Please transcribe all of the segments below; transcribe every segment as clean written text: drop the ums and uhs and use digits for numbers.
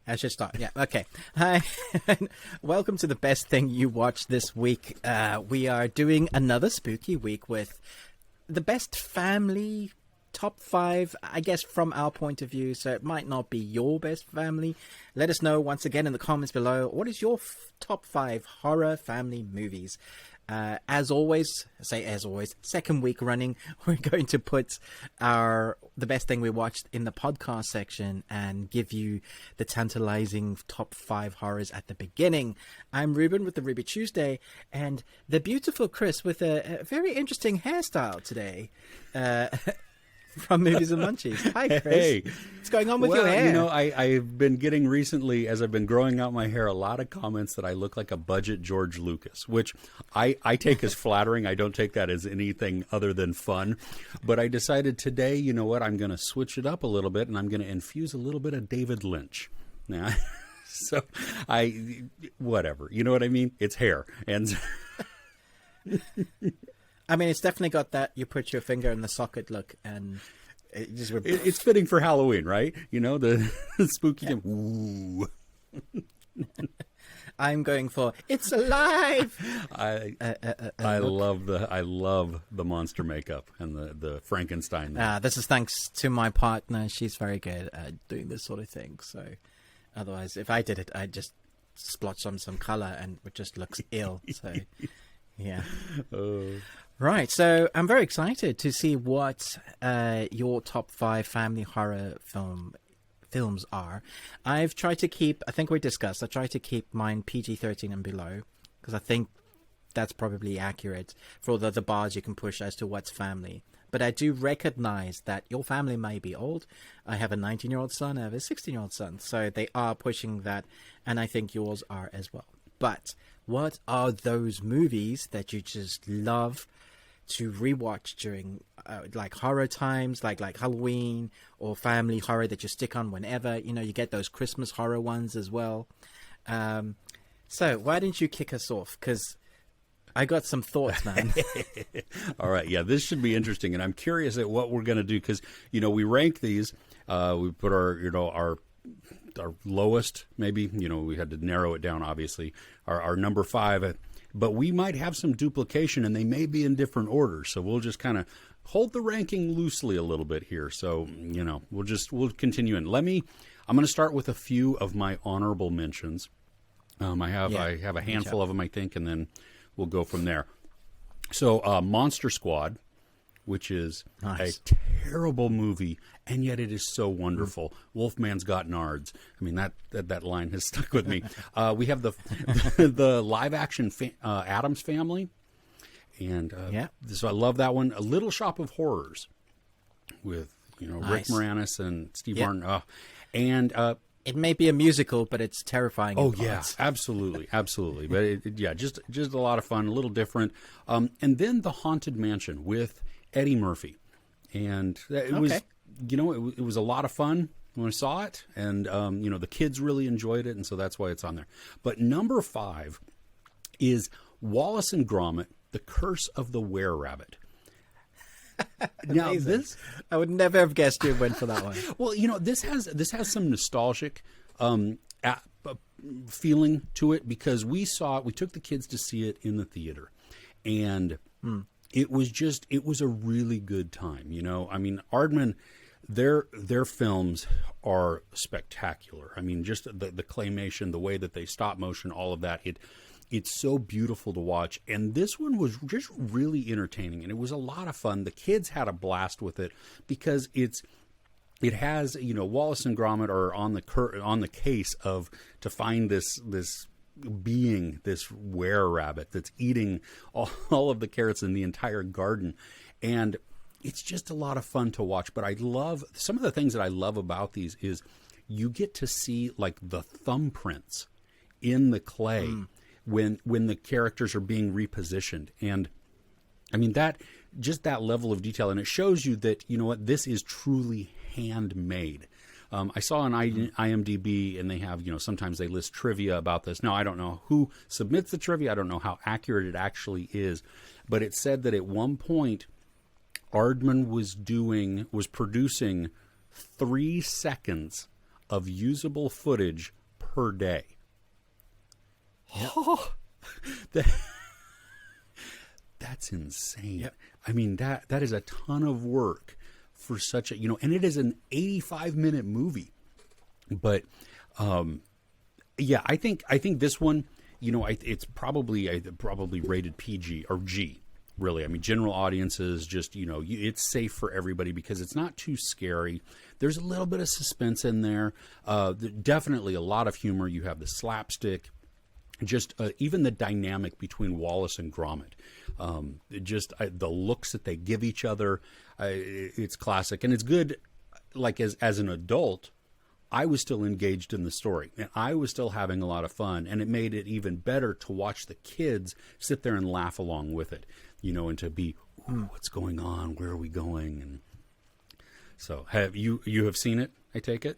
I should start. Yeah. Okay. Hi. Welcome to the best thing you watched this week. We are doing another spooky week with the best family top 5, I guess, from our point of view. So it might not be your best family. Let us know once again in the comments below. What is your top 5 horror family movies? As always, second week running, we're going to put the best thing we watched in the podcast section and give you the tantalizing top 5 horrors at the beginning. I'm Ruben with the Ruby Tuesday, and the beautiful Chris with a very interesting hairstyle today. From Movies and Munchies. Hi, Chris. Hey. What's going on with your hair? You know, I've been getting recently, as I've been growing out my hair, a lot of comments that I look like a budget George Lucas, which I take as flattering. I don't take that as anything other than fun. But I decided today, you know what, I'm going to switch it up a little bit, and I'm going to infuse a little bit of David Lynch. Now, so whatever. You know what I mean? It's hair. And I mean, it's definitely got that you put your finger in the socket look, and it's fitting for Halloween, right? You know, the spooky. Yeah. Ooh. I'm going for it's alive. I love the monster makeup and the Frankenstein. This is thanks to my partner. She's very good at doing this sort of thing. So, otherwise, if I did it, I'd just splotch on some color and it just looks ill. So, yeah. Right, so I'm very excited to see what your top 5 family horror films are. I've tried to keep, I think we discussed, I try to keep mine PG-13 and below, because I think that's probably accurate for all the bars you can push as to what's family. But I do recognize that your family may be old. I have a 19-year-old son, I have a 16-year-old son, so they are pushing that, and I think yours are as well. But what are those movies that you just love to rewatch during like horror times, like Halloween, or family horror that you stick on whenever? You know, you get those Christmas horror ones as well. So why didn't you kick us off? Because I got some thoughts, man. All right, yeah, this should be interesting, and I'm curious at what we're going to do, because you know we rank these. We put our lowest, maybe, you know, we had to narrow it down, obviously, our number 5, but we might have some duplication and they may be in different orders. So we'll just kind of hold the ranking loosely a little bit here. So, you know, we'll continue in. I'm going to start with a few of my honorable mentions. I have a handful of them, I think, and then we'll go from there. So, Monster Squad, which is a terrible movie, and yet it is so wonderful. Wolfman's got nards. I mean, that line has stuck with me. We have the live action Addams Family, and so I love that one. A Little Shop of Horrors with Rick Moranis and Steve Martin, and it may be a musical, but it's terrifying. Oh yeah, absolutely. But just a lot of fun, a little different. And then The Haunted Mansion with Eddie Murphy, and it was a lot of fun when I saw it, and the kids really enjoyed it, and so that's why it's on there. But number 5 is Wallace and Gromit: The Curse of the Were-Rabbit. Now this, I would never have guessed you went for that one. Well, this has some nostalgic feeling to it, because we took the kids to see it in the theater, and it was a really good time. I mean, Aardman, their films are spectacular. I mean, just the claymation, the way that they stop motion, all of that, it's so beautiful to watch. And this one was just really entertaining, and it was a lot of fun. The kids had a blast with it, because it has, Wallace and Gromit are on the case to find this being, this were-rabbit that's eating all of the carrots in the entire garden. And it's just a lot of fun to watch. But I love, some of the things that I love about these is you get to see like the thumbprints in the clay when the characters are being repositioned. And I mean, that level of detail, and it shows you that, this is truly handmade. I saw on IMDb, and they have, sometimes they list trivia about this. Now, I don't know who submits the trivia. I don't know how accurate it actually is. But it said that at one point, Aardman was producing 3 seconds of usable footage per day. Yep. Oh, that's insane. Yep. I mean, that is a ton of work for such a, and it is an 85-minute movie. But yeah, I think this one, it's probably rated PG or G. Really, I mean, general audiences, just, it's safe for everybody because it's not too scary. There's a little bit of suspense in there. Definitely a lot of humor. You have the slapstick, just even the dynamic between Wallace and Grommit. The looks that they give each other, it's classic. And it's good, like as an adult, I was still engaged in the story, and I was still having a lot of fun, and it made it even better to watch the kids sit there and laugh along with it. And to be, what's going on? Where are we going? And so, have you have seen it? I take it.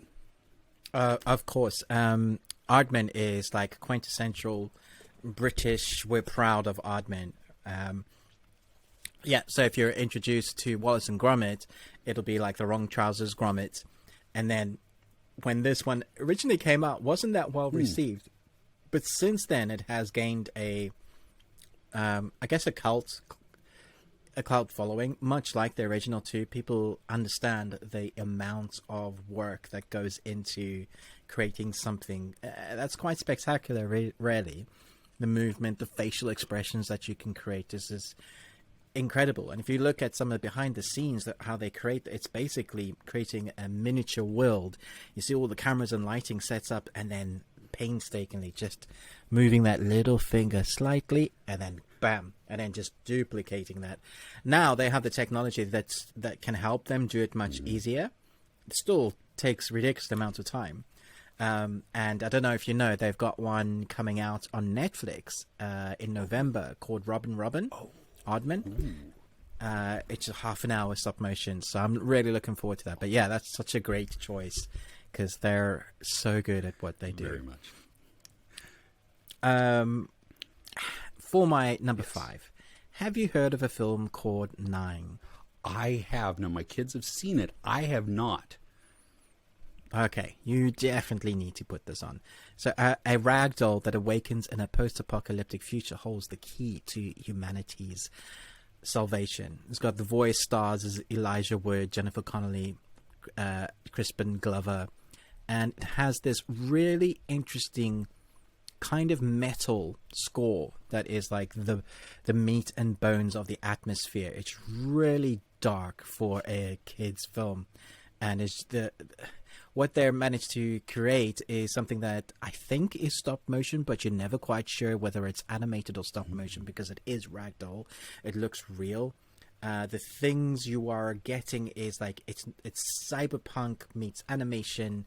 Of course. Aardman is like quintessential British. We're proud of Aardman. Yeah. So if you're introduced to Wallace and Gromit, it'll be like the wrong trousers Gromit, and then when this one originally came out, wasn't that well received, but since then it has gained I guess a cult following, much like the original two. People understand the amount of work that goes into creating something that's quite spectacular. Really, the movement, the facial expressions that you can create is incredible. And if you look at some of the behind the scenes, how they create, it's basically creating a miniature world. You see all the cameras and lighting sets up, and then painstakingly just moving that little finger slightly, and then bam, and then just duplicating that. Now they have the technology that can help them do it much easier. It still takes ridiculous amounts of time. And I don't know if you know, they've got one coming out on Netflix in November called Ruben. Oh. Aardman. It's a half an hour stop motion, so I'm really looking forward to that. But yeah, that's such a great choice because they're so good at what they do. Very much. For my number 5, have you heard of a film called 9? I have. Now, my kids have seen it. I have not. Okay, you definitely need to put this on. So a ragdoll that awakens in a post-apocalyptic future holds the key to humanity's salvation. It's got the voice stars as Elijah Wood, Jennifer Connelly, Crispin Glover, and it has this really interesting kind of metal score that is like the meat and bones of the atmosphere. It's really dark for a kid's film, and it's what they're managed to create is something that I think is stop motion, but you're never quite sure whether it's animated or stop motion because it is ragdoll. It looks real. The things you are getting is like it's cyberpunk meets animation,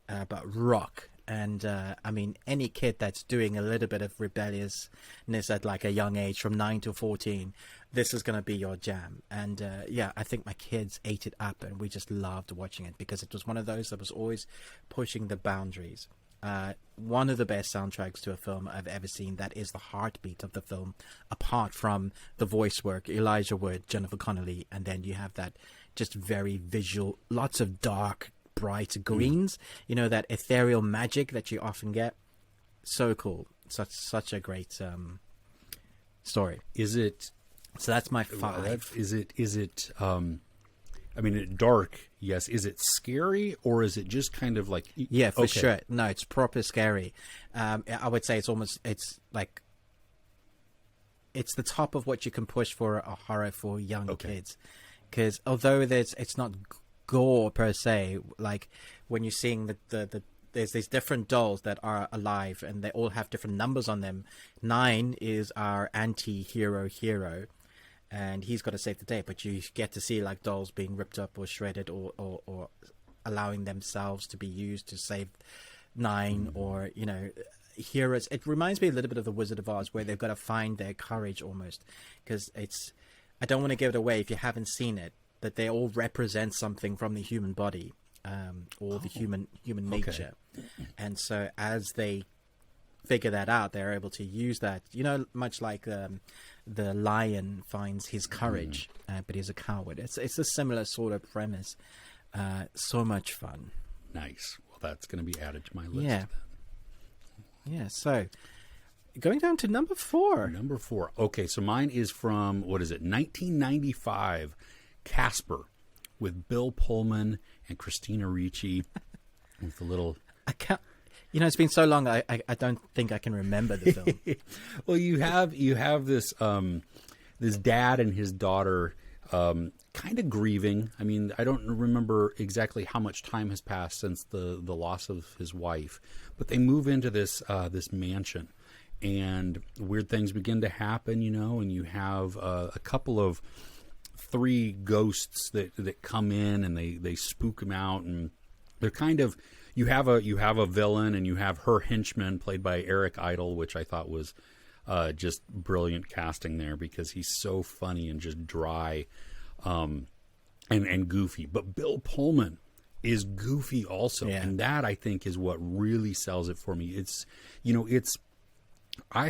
but rock. And I mean, any kid that's doing a little bit of rebelliousness at like a young age, from 9 to 14, this is going to be your jam. And yeah, I think my kids ate it up, and we just loved watching it because it was one of those that was always pushing the boundaries. One of the best soundtracks to a film I've ever seen. That is the heartbeat of the film, apart from the voice work, Elijah Wood, Jennifer Connelly, and then you have that just very visual, lots of dark, bright greens, you know, that ethereal magic that you often get. So cool. Such a great story. Is it? So that's my 5. Is it? I mean, dark. Yes. Is it scary, or is it just kind of like? Yeah, for sure. No, it's proper scary. I would say it's like it's the top of what you can push for a horror for young kids, because although it's not gore per se, like when you're seeing there's these different dolls that are alive and they all have different numbers on them. 9 is our anti-hero hero, and he's got to save the day, but you get to see like dolls being ripped up or shredded or allowing themselves to be used to save 9, or you know, heroes. It reminds me a little bit of the Wizard of Oz, where they've got to find their courage almost, because I don't want to give it away if you haven't seen it, that they all represent something from the human body, or the human nature. And so as they figure that out, they're able to use that, you know, much like the lion finds his courage, but he's a coward. It's a similar sort of premise. So much fun. Nice. Well, that's going to be added to my list. Yeah. Yeah, so going down to number 4. Number 4. Okay, so mine is from, 1995, Casper, with Bill Pullman and Christina Ricci with the little... I can't... it's been so long, I don't think I can remember the film. Well, you have this this dad and his daughter kind of grieving. I mean, I don't remember exactly how much time has passed since the loss of his wife, but they move into this this mansion, and weird things begin to happen, and you have a couple of 3 ghosts that come in, and they spook him out, and they're kind of... You have a villain, and you have her henchman played by Eric Idle, which I thought was just brilliant casting there, because he's so funny and just dry and goofy. But Bill Pullman is goofy also, and that, I think, is what really sells it for me. It's I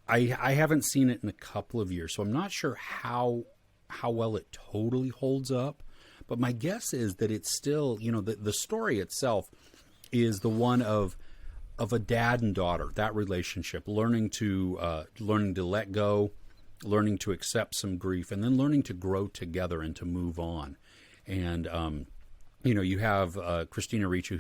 haven't seen it in a couple of years, so I'm not sure how well it totally holds up. But my guess is that it's still, the story itself is the one of a dad and daughter, that relationship, learning to let go, learning to accept some grief, and then learning to grow together and to move on. And you have Christina Ricci,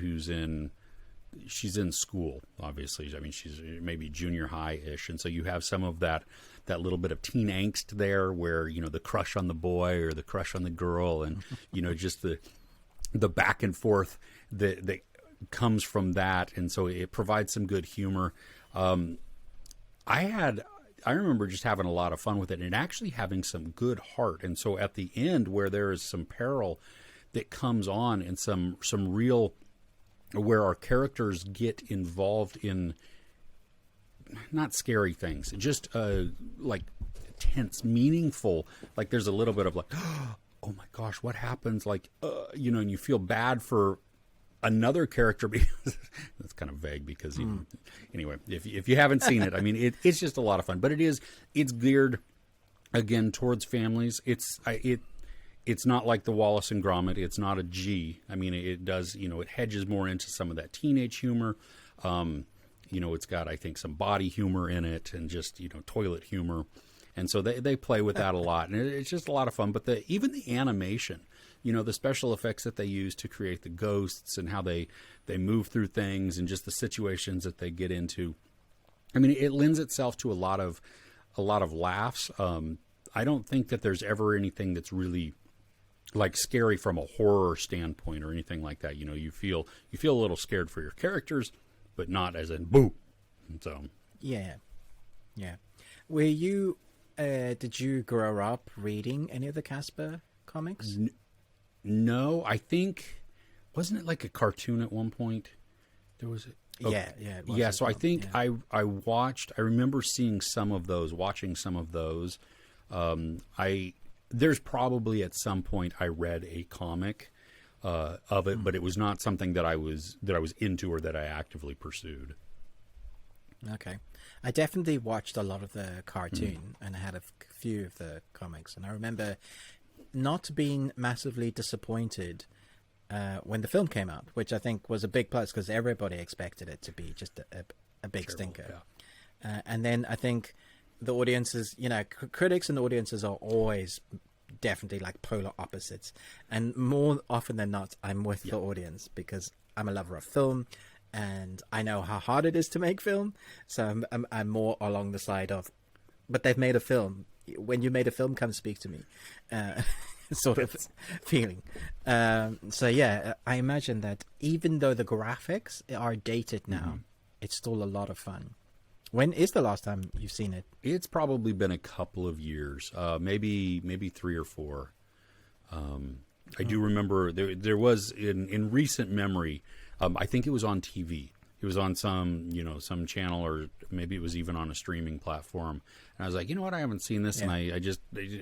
she's in school, obviously. I mean, she's maybe junior high-ish, and so you have some of that little bit of teen angst there, where the crush on the boy or the crush on the girl, and just the back and forth that comes from that, and so it provides some good humor. I remember just having a lot of fun with it, and actually having some good heart. And so at the end, where there is some peril that comes on, and some real, where our characters get involved in not scary things, just like tense, meaningful, like there's a little bit of like, oh my gosh, what happens, like and you feel bad for another character, because that's kind of vague, because anyway, if you haven't seen it, I mean, it's just a lot of fun. But it's geared again towards families. It's not like the Wallace and Gromit. It's not a G. I mean, it does, it hedges more into some of that teenage humor. It's got, I think, some body humor in it, and just, toilet humor. And so they play with that a lot, and it's just a lot of fun. But even the animation, the special effects that they use to create the ghosts, and how they move through things, and just the situations that they get into. I mean, it lends itself to a lot of laughs. I don't think that there's ever anything that's really like scary from a horror standpoint or anything like that. You feel a little scared for your characters, but not as in boo. So yeah. Were you? Did you grow up reading any of the Casper comics? No, I think, wasn't it like a cartoon at one point? There was a Yeah. Yeah, so I think I remember seeing some of those, watching some of those. There's probably at some point I read a comic of it, but it was not something that I was into or that I actively pursued. Okay. I definitely watched a lot of the cartoon, and I had a few of the comics, and I remember not being massively disappointed when the film came out, which I think was a big plus, because everybody expected it to be just a big stinker. Yeah. And then I think the audiences, critics and audiences are always definitely like polar opposites, and more often than not, I'm with the audience, because I'm a lover of film, and I know how hard it is to make film, so I'm more along the side of, but they've made a film. When you made a film, come speak to me, sort of feeling. So yeah, I imagine that even though the graphics are dated now, it's still a lot of fun. When is the last time you've seen it? It's probably been a couple of years, maybe 3 or 4. I do remember there was in recent memory. I think it was on TV. It was on some channel, or maybe it was even on a streaming platform. And I was like, you know what, I haven't seen this, and I just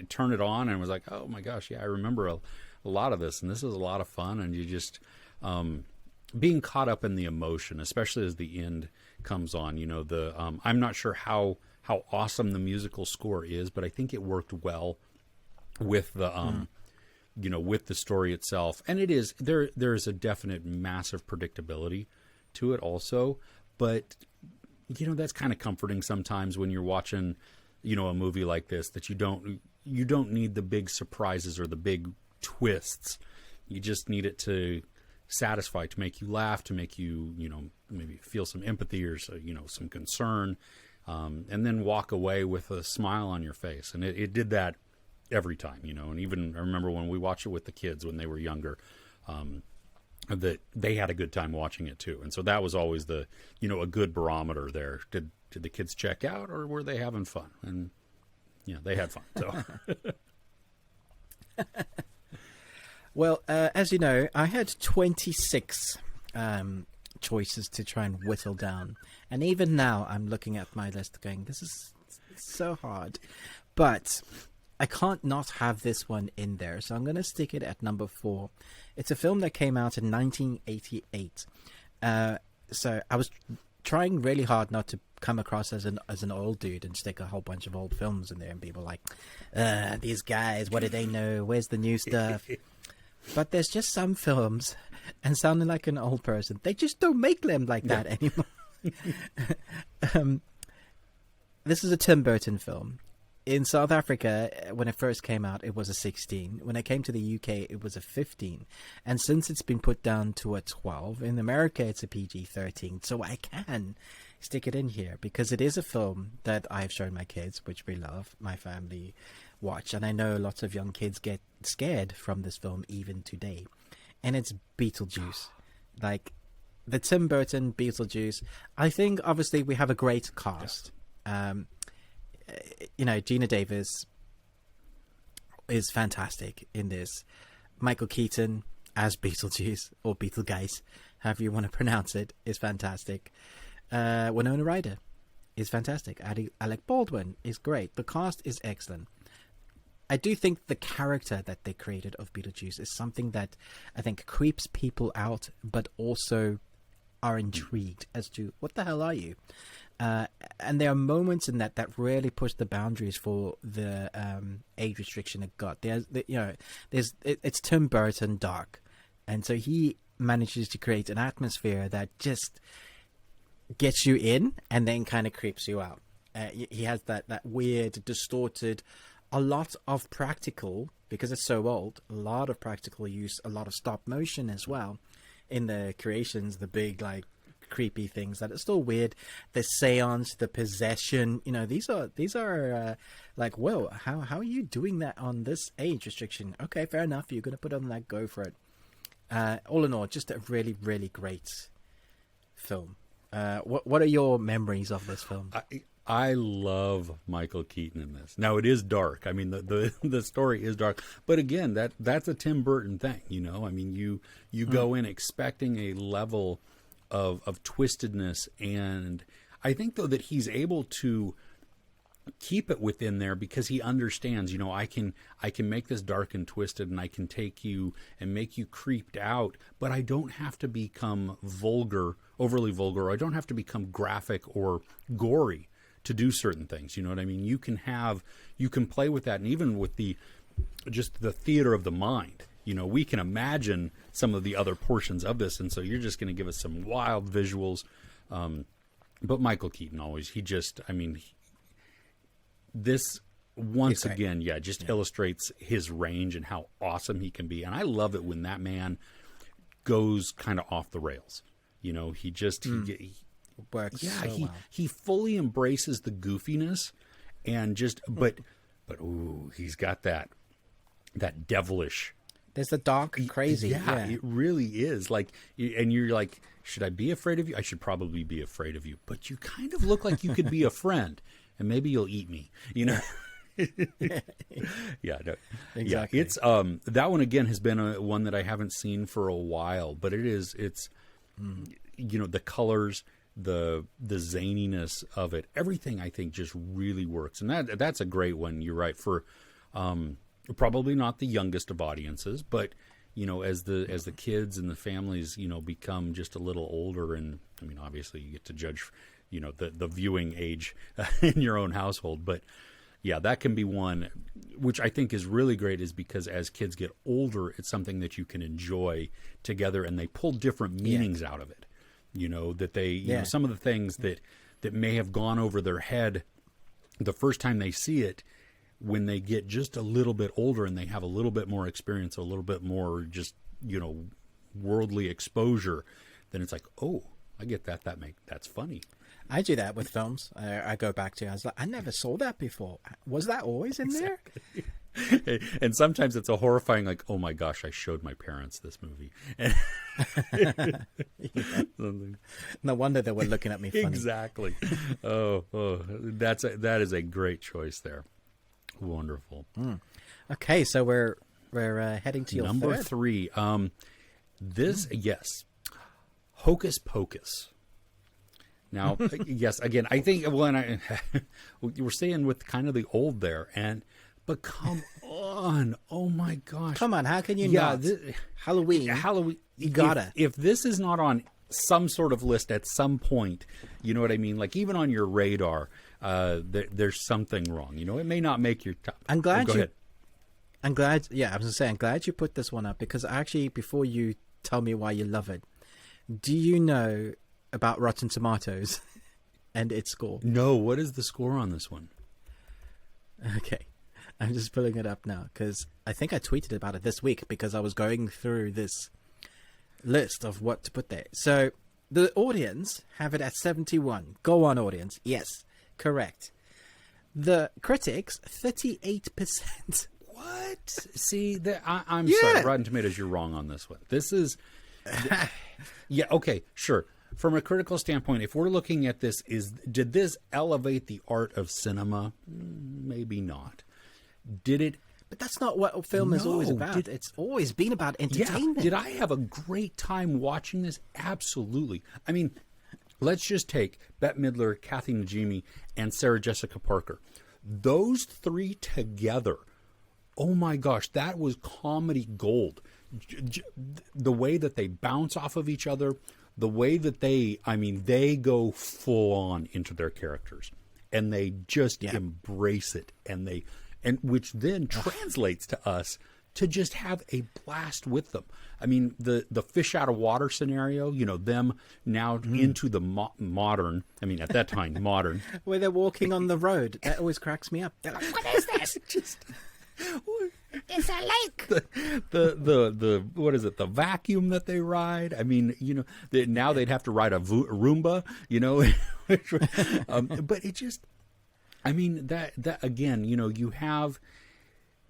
turned it on and was like, oh my gosh, yeah, I remember a lot of this, and this is a lot of fun. And you just being caught up in the emotion, especially as the end comes on. I'm not sure how awesome the musical score is, but I think it worked well with the with the story itself. And it is there is a definite massive predictability to it also, But, that's kind of comforting sometimes when you're watching, a movie like this, that you don't need the big surprises or the big twists. You just need it to satisfy, to make you laugh, to make you, maybe feel some empathy or, some concern, and then walk away with a smile on your face. And it did that every time, and even I remember when we watched it with the kids when they were younger, that they had a good time watching it too. And so that was always a good barometer there. Did the kids check out, or were they having fun? And they had fun. So well, as you know, I had 26 choices to try and whittle down. And even now I'm looking at my list going, this is so hard. But I can't not have this one in there, so I'm going to stick it at number 4. It's a film that came out in 1988. So I was trying really hard not to come across as an old dude and stick a whole bunch of old films in there, and people like, these guys, what do they know? Where's the new stuff? But there's just some films, and sounding like an old person, they just don't make them like that anymore. This is a Tim Burton film. In South Africa, when it first came out, it was a 16. When it came to the UK, it was a 15. And since it's been put down to a 12, in America, it's a PG-13. So I can stick it in here because it is a film that I've shown my kids, which we love, my family watch. And I know lots of young kids get scared from this film even today. And it's Beetlejuice. Like, the Tim Burton Beetlejuice. I think, obviously, we have a great cast. Gina Davis is fantastic in this. Michael Keaton as Beetlejuice, or Beetlejuice, however you want to pronounce it, is fantastic. Winona Ryder is fantastic. Alec Baldwin is great. The cast is excellent. I do think the character that they created of Beetlejuice is something that I think creeps people out, but also are intrigued as to what the hell are you? And there are moments in that really push the boundaries for the age restriction it got. It's Tim Burton dark, and so he manages to create an atmosphere that just gets you in and then kind of creeps you out. He has that weird, distorted, a lot of practical, because it's so old, a lot of practical use, a lot of stop motion as well in the creations, the big creepy things that are still weird, the seance, the possession, these are like, whoa, how are you doing that on this age restriction? Okay, fair enough, you're gonna put on that, go for it. All in all, just a really, really great film. What are your memories of this film? I love Michael Keaton in this. Now, it is dark. I mean, the story is dark, but again, that's a Tim Burton thing. I mean, you go in expecting a level of twistedness, and I think though that he's able to keep it within there because he understands, I can make this dark and twisted, and I can take you and make you creeped out, but I don't have to become overly vulgar, or I don't have to become graphic or gory to do certain things. You know what I mean? You can play with that, and even with the theater of the mind. We can imagine some of the other portions of this, and so you're just going to give us some wild visuals. But Michael Keaton always, this once again, illustrates his range and how awesome he can be. And I love it when that man goes kind of off the rails. He works. Yeah, he fully embraces the goofiness, and but he's got that devilish. There's the dark crazy. Yeah, it really is. And you're like, should I be afraid of you? I should probably be afraid of you. But you kind of look like you could be a friend, and maybe you'll eat me. Yeah, no, exactly. Yeah, it's that one again has been one that I haven't seen for a while, but it's the colors, the zaniness of it, everything I think just really works, and that's a great one. You're right, for probably not the youngest of audiences, but as the kids and the families become just a little older, and I mean obviously you get to judge the viewing age in your own household, but yeah, that can be one which I think is really great, is because as kids get older, it's something that you can enjoy together, and they pull different meanings out of it. You know, that they, you know, some of the things that may have gone over their head the first time they see it, when they get just a little bit older and they have a little bit more experience, a little bit more just, you know, worldly exposure, then it's like, oh, I get that. That's funny. I do that with films. I go back to, I was like, I never saw that before. Was that always in there? And sometimes it's a horrifying, like, oh my gosh, I showed my parents this movie. No wonder they were looking at me funny. Exactly. That is a great choice there. Wonderful. Okay, so we're heading to your number third. 3. Yes, Hocus Pocus. Now, yes, again, I think we're staying with kind of the old there, but come on, oh my gosh, come on, how can you not? Halloween, you gotta. If this is not on some sort of list at some point, you know what I mean? Like even on your radar, there's something wrong. You know, it may not make your top. I'm glad go ahead. I'm glad. Yeah, I was gonna say, I'm glad you put this one up because actually, before you tell me why you love it, do you know about Rotten Tomatoes and its score? No, what is the score on this one? Okay, I'm just pulling it up now because I think I tweeted about it this week because I was going through this list of what to put there. So the audience have it at 71. Go on, audience. Yes, correct. The critics, 38%. What? See, I'm sorry, Rotten Tomatoes, you're wrong on this one. This is... yeah, okay, sure. From a critical standpoint, if we're looking at this, did this elevate the art of cinema? Maybe not. Did it? But that's not what film is always about. It's always been about entertainment. Yeah. Did I have a great time watching this? Absolutely. I mean, let's just take Bette Midler, Kathy Najimy, and Sarah Jessica Parker. Those three together, oh my gosh, that was comedy gold. The way that they bounce off of each other, the way that they go full on into their characters and they just embrace it, and which then translates to us to just have a blast with them. I mean, the fish out of water scenario, you know, them now into the modern, I mean, at that time, modern. Where they're walking on the road. That always cracks me up. They're like, what is this? It's a lake. The what is it? The vacuum that they ride. I mean, you know, now they'd have to ride a Roomba, you know. But it just, I mean, that again, you know, you have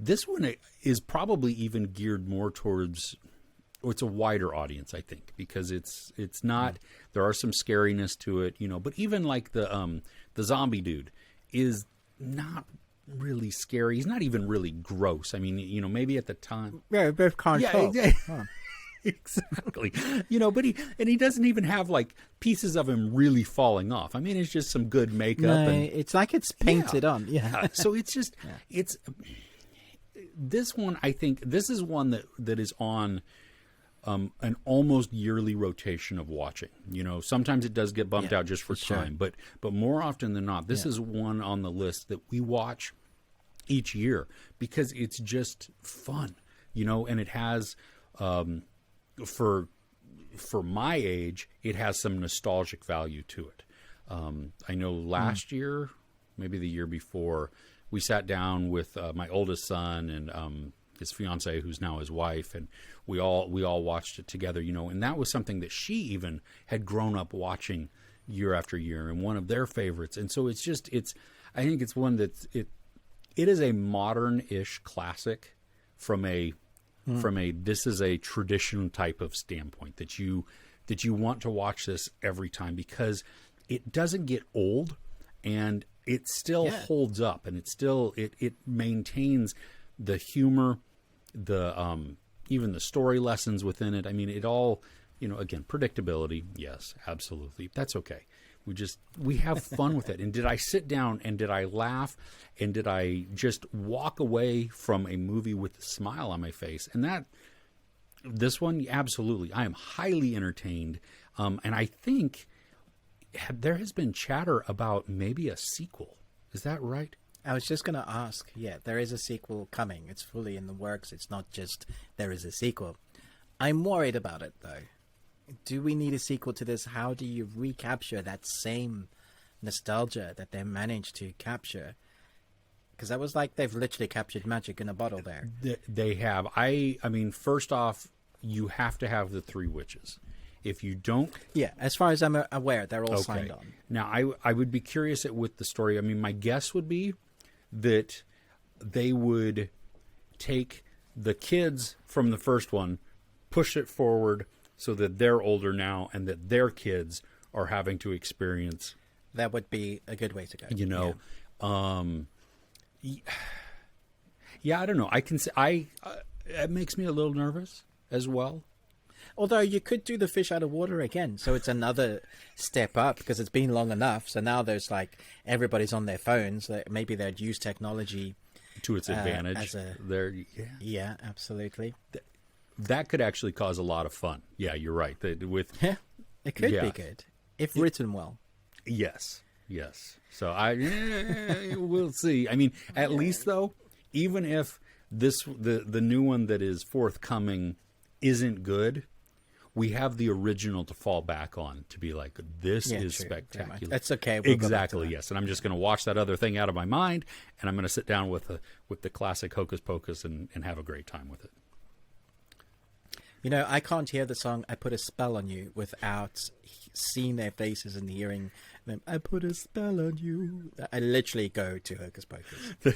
this one is probably even geared more towards, or it's a wider audience, I think, because it's not. There are some scariness to it, you know. But even like the zombie dude is not really scary. He's not even really gross. I mean, you know, maybe at the time. Yeah, both can't talk. Exactly. You know, but he doesn't even have like pieces of him really falling off. I mean, it's just some good makeup. No, and it's like it's painted on. Yeah. So it's just, it's this one. I think this is one that is on an almost yearly rotation of watching. You know, sometimes it does get bumped out just for time, but more often than not, this is one on the list that we watch each year because it's just fun, you know, and it has, for my age, it has some nostalgic value to it. I know last year, maybe the year before, we sat down with my oldest son and his fiance, who's now his wife, and we all watched it together, you know, and that was something that she even had grown up watching year after year, and one of their favorites. And so I think it's one that's it is a modern-ish classic from a this is a tradition type of standpoint that you want to watch this every time because it doesn't get old and it still holds up, and it maintains the humor, the even the story lessons within it. I mean, it all, you know, again, predictability, yes, absolutely. That's okay. We have fun with it. And did I sit down and did I laugh and did I just walk away from a movie with a smile on my face? And this one, absolutely. I am highly entertained. And I think there has been chatter about maybe a sequel. Is that right? I was just going to ask. Yeah, there is a sequel coming. It's fully in the works. It's not just there is a sequel. I'm worried about it, though. do we need a sequel to this? How do you recapture that same nostalgia that they managed to capture? Because that was like they've literally captured magic in a bottle there. They have. I mean, first off, you have to have the three witches. If you don't... Yeah, as far as I'm aware, they're all signed on. Now, I would be curious with the story. I mean, my guess would be that they would take the kids from the first one, push it forward so that they're older now and that their kids are having to experience... That would be a good way to go. You know, yeah, I don't know. I can say it makes me a little nervous as well. Although you could do the fish out of water again, so it's another step up because it's been long enough. So now there's like everybody's on their phones. Maybe they'd use technology to its advantage. Yeah, absolutely. That could actually cause a lot of fun. Yeah, you're right. It could be good if written well. Yes. So we'll see. I mean, at least though, even if the new one that is forthcoming isn't good, we have the original to fall back on to be like, this is spectacular. That's okay. Exactly. Yes. And I'm just going to wash that other thing out of my mind, and I'm going to sit down with the classic Hocus Pocus and have a great time with it. You know, I can't hear the song "I Put a Spell on You" without seeing their faces and hearing them. I put a spell on you. I literally go to Hocus Pocus.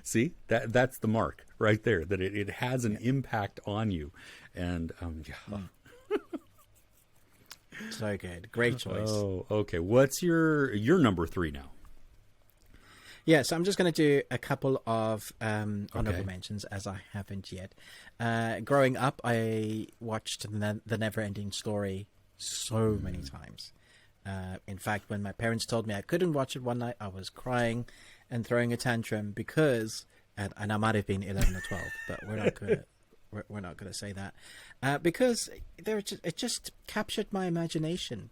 See, that's the mark right there, that it has an impact on you. And so good. Great choice. Oh, okay. What's your number 3 now? Yeah, so I'm just going to do a couple of honorable mentions, as I haven't yet. Growing up, I watched The Never-Ending Story so many times. In fact, when my parents told me I couldn't watch it one night, I was crying and throwing a tantrum because, and I might have been 11 or 12, but we're not going to say that, because it just captured my imagination.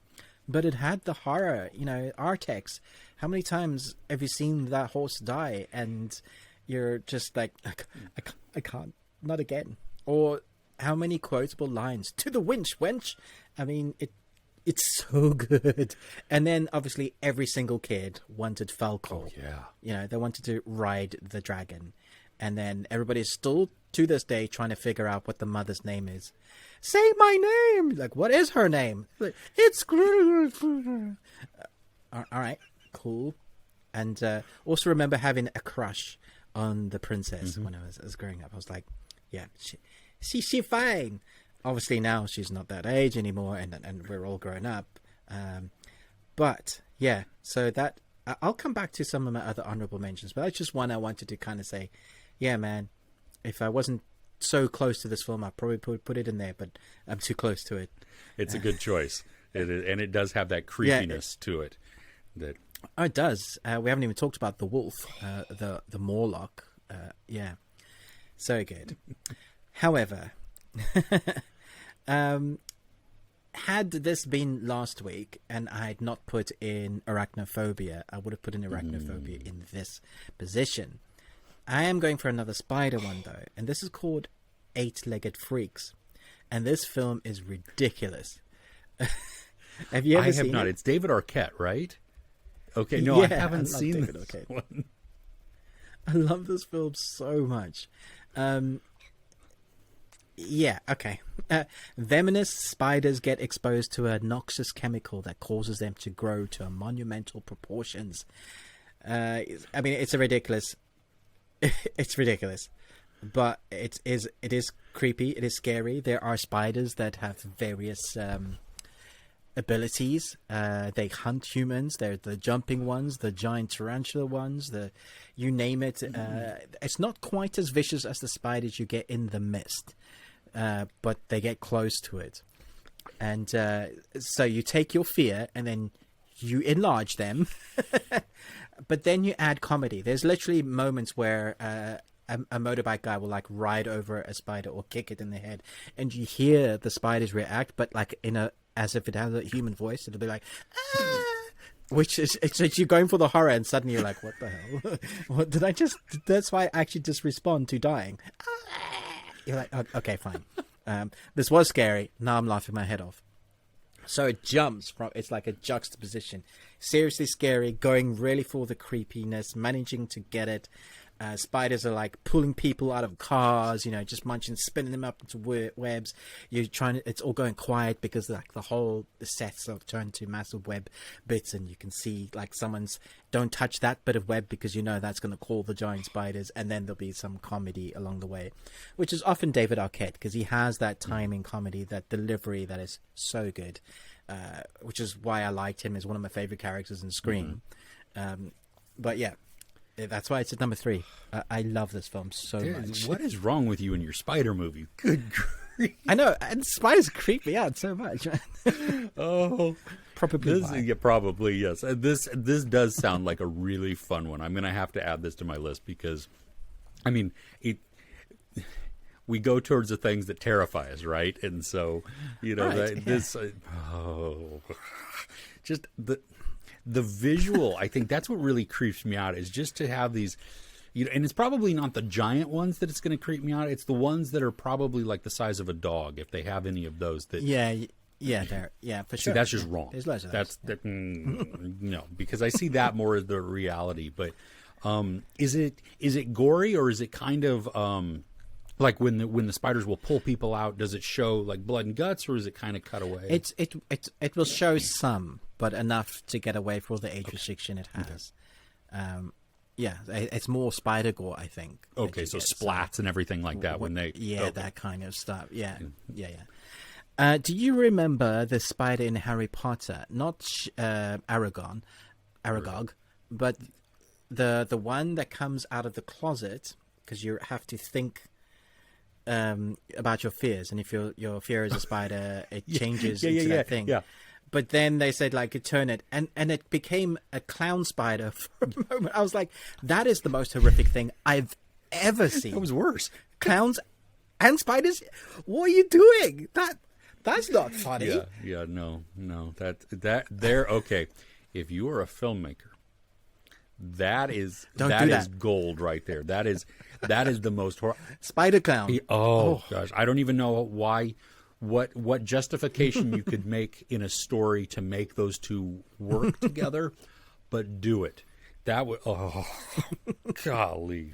But it had the horror, you know, Artex. How many times have you seen that horse die and you're just like, I can't, not again. Or how many quotable lines? To the winch, wench. I mean, it's so good. And then obviously every single kid wanted Falco. Oh, yeah. You know, they wanted to ride the dragon. And then everybody's still to this day trying to figure out what the mother's name is. Say my name. Like, what is her name? Like, it's all right, cool. And also remember having a crush on the princess when I was growing up. I was like, yeah, she fine. Obviously now she's not that age anymore, and we're all grown up. But yeah, so that I'll come back to some of my other honorable mentions, but that's just one I wanted to kind of say, yeah, man, if I wasn't so close to this film, I probably put it in there, but I'm too close to it. It's a good choice. And it does have that creepiness to it. Oh, it does. We haven't even talked about the wolf, the Morlock. Yeah, so good. However, had this been last week and I had not put in arachnophobia, I would have put in arachnophobia in this position. I am going for another spider one, though, and this is called Eight-Legged Freaks, and this film is ridiculous. Have you ever seen it? I have not. It's David Arquette, right? Okay, no, yeah, I haven't seen this one. I love this film so much. Yeah, okay. Venomous spiders get exposed to a noxious chemical that causes them to grow to monumental proportions. I mean, it's ridiculous. It's ridiculous, but it is creepy. It is scary. There are spiders that have various abilities. They hunt humans. They're the jumping ones, the giant tarantula ones, you name it. It's not quite as vicious as the spiders you get in The Mist, but they get close to it. And so you take your fear and then you enlarge them. But then you add comedy. There's literally moments where a motorbike guy will like ride over a spider or kick it in the head, and you hear the spiders react, but like as if it has a human voice. It'll be like, ah! Which is it's you're going for the horror, and suddenly you're like, what the hell? What did I just? That's why I actually just respond to dying. Ah! You're like, oh, okay, fine. This was scary. Now I'm laughing my head off. So it jumps from, it's like a juxtaposition. Seriously scary, going really for the creepiness, managing to get it. Spiders are like pulling people out of cars, just munching, spinning them up into webs. You're trying to, it's all going quiet because like the sets are turned to massive web bits, and you can see like someone's, don't touch that bit of web because that's going to call the giant spiders, and then there'll be some comedy along the way, which is often David Arquette because he has that timing comedy, that delivery that is so good, which is why I liked him as one of my favorite characters in Scream. But yeah. That's why it's at number 3. I love this film so much. What is wrong with you and your spider movie? Good grief. I know, and spiders creep me out so much. Oh, probably. Yeah, probably, yes. This does sound like a really fun one. I'm going to have to add this to my list because, I mean, we go towards the things that terrify us, right? And so, just the visual, I think that's what really creeps me out, is just to have these, and it's probably not the giant ones that it's going to creep me out. It's the ones that are probably like the size of a dog, if they have any of those. That for sure. See, that's just wrong. There's loads of those. No, because I see that more as the reality. But is it gory, or is it kind of like when the spiders will pull people out? Does it show like blood and guts, or is it kind of cut away? It will show some, but enough to get away for the age restriction it has. It's more spider gore, I think. Okay, so splats and everything like that when they that kind of stuff. Yeah. Do you remember the spider in Harry Potter? Not Aragog, but the one that comes out of the closet, because you have to think about your fears, and if your fear is a spider, it changes into that thing. Yeah. But then they said like you turn it, and it became a clown spider for a moment. I was like, that is the most horrific thing I've ever seen. It was worse. Clowns and spiders. What are you doing? That's not funny. Yeah. No. That they're okay. If you are a filmmaker, that is gold right there. That is the most spider clown. Oh gosh, I don't even know why. What justification you could make in a story to make those two work together, but do it. That would golly.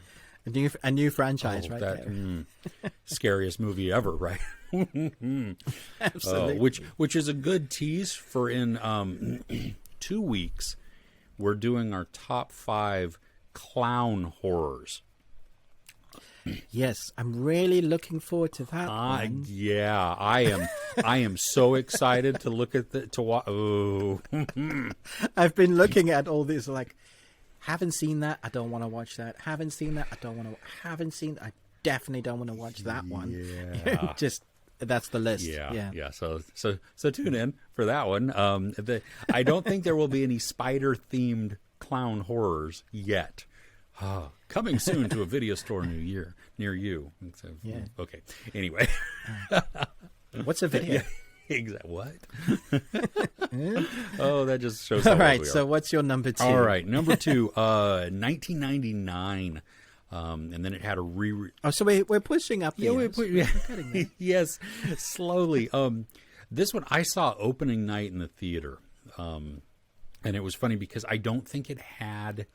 A new franchise right there. Scariest movie ever, right? Absolutely. Which is a good tease for in 2 weeks. We're doing our top 5 clown horrors. Yes, I'm really looking forward to that one. Yeah, I am so excited to look at I've been looking at all these, like, haven't seen that, I don't want to watch that. Haven't seen that, I definitely don't want to watch that one. Yeah. Just that's the list. Yeah. So tune in for that one. I don't think there will be any spider themed clown horrors yet. Coming soon to a video store near you. So, okay. Anyway. What's a video? Exactly. What? Oh, that just shows. All right. So what's your number 2? All right. Number 2, 1999. And then it had a re. Oh, so we're pushing up. We're cutting Yes, slowly. This one I saw opening night in the theater, and it was funny because I don't think it had